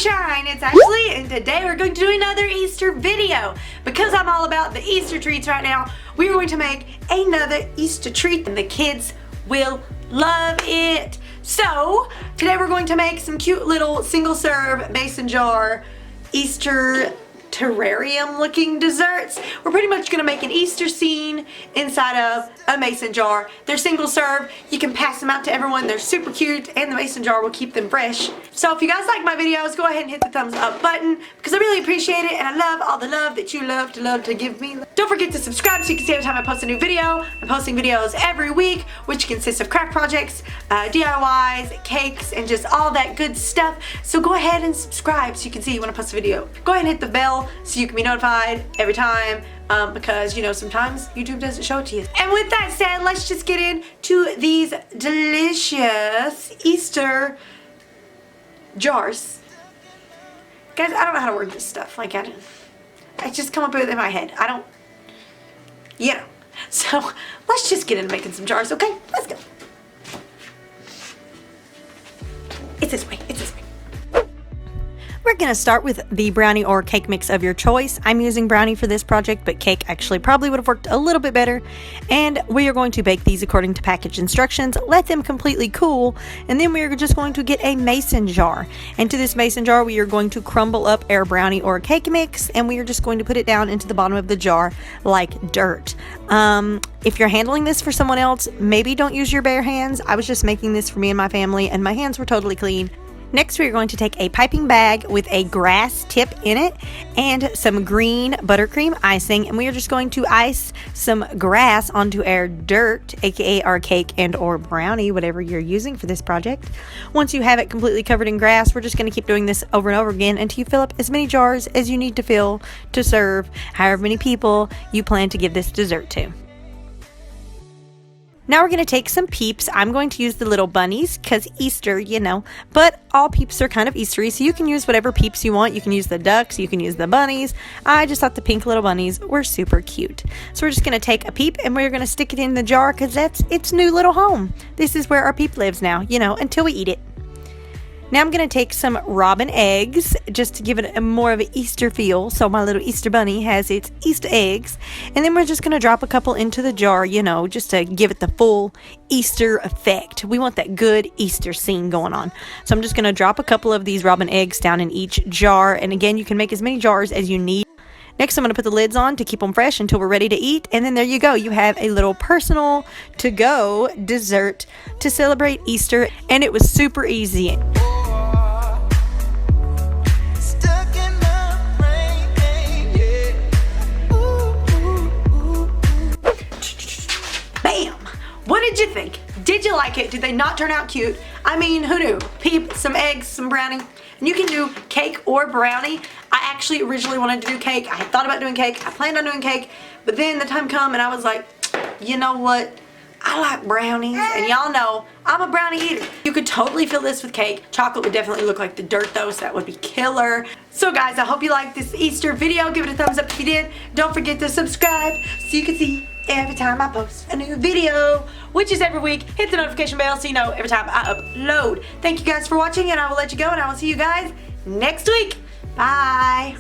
Sunshine, it's Ashley, and today we're going to do another Easter video. Because I'm all about the Easter treats right now, we're going to make another Easter treat and the kids will love it. So, today we're going to make some cute little single serve mason jar Easter terrarium looking desserts. We're pretty much gonna make an Easter scene inside of a mason jar. They're single serve, you can pass them out to everyone, they're super cute, and the mason jar will keep them fresh. So if you guys like my videos, go ahead and hit the thumbs up button because I really appreciate it and I love all the love that you love to give me. Don't forget to subscribe so you can see every time I post a new video. I'm posting videos every week, which consists of craft projects, DIYs, cakes, and just all that good stuff. So go ahead and subscribe so you can see when I post a video. Go ahead and hit the bell so you can be notified every time because you know sometimes YouTube doesn't show it to you. And with that said, let's just get into these delicious Easter jars. Guys, I don't know how to word this stuff. Like I just come up with it in my head. I don't, you know. So let's just get into making some jars, okay? Let's go. It's this way. It's this way. We're going to start with the brownie or cake mix of your choice. I'm using brownie for this project, but cake actually probably would have worked a little bit better. And we are going to bake these according to package instructions, let them completely cool, and then we are just going to get a mason jar. And to this mason jar, we are going to crumble up our brownie or cake mix, and we are just going to put it down into the bottom of the jar like dirt. If you're handling this for someone else, maybe don't use your bare hands. I was just making this for me and my family, and my hands were totally clean. Next, we're going to take a piping bag with a grass tip in it and some green buttercream icing, and we are just going to ice some grass onto our dirt, aka our cake and or brownie, whatever you're using for this project. Once you have it completely covered in grass, we're just going to keep doing this over and over again until you fill up as many jars as you need to fill to serve however many people you plan to give this dessert to. Now we're going to take some Peeps. I'm going to use the little bunnies because Easter, you know, but all Peeps are kind of Eastery, so you can use whatever Peeps you want. You can use the ducks, you can use the bunnies. I just thought the pink little bunnies were super cute. So we're just going to take a Peep and we're going to stick it in the jar because that's its new little home. This is where our Peep lives now, you know, until we eat it. Now I'm going to take some robin eggs just to give it a more of an Easter feel, so my little Easter bunny has its Easter eggs. And then we're just going to drop a couple into the jar, you know, just to give it the full Easter effect. We want that good Easter scene going on. So I'm just going to drop a couple of these robin eggs down in each jar. And again, you can make as many jars as you need. Next, I'm going to put the lids on to keep them fresh until we're ready to eat. And then there you go. You have a little personal to-go dessert to celebrate Easter. And it was super easy. What did you think? Did you like it? Did they not turn out cute? I mean, who knew? Peep, some eggs, some brownie. And you can do cake or brownie. I actually originally wanted to do cake. I had thought about doing cake. I planned on doing cake. But then the time come and I was like, you know what? I like brownies. And y'all know I'm a brownie eater. You could totally fill this with cake. Chocolate would definitely look like the dirt though, so that would be killer. So guys, I hope you liked this Easter video. Give it a thumbs up if you did. Don't forget to subscribe so you can see every time I post a new video, which is every week. Hit the notification bell so you know every time I upload. Thank you guys for watching, and I will let you go, and I will see you guys next week. Bye.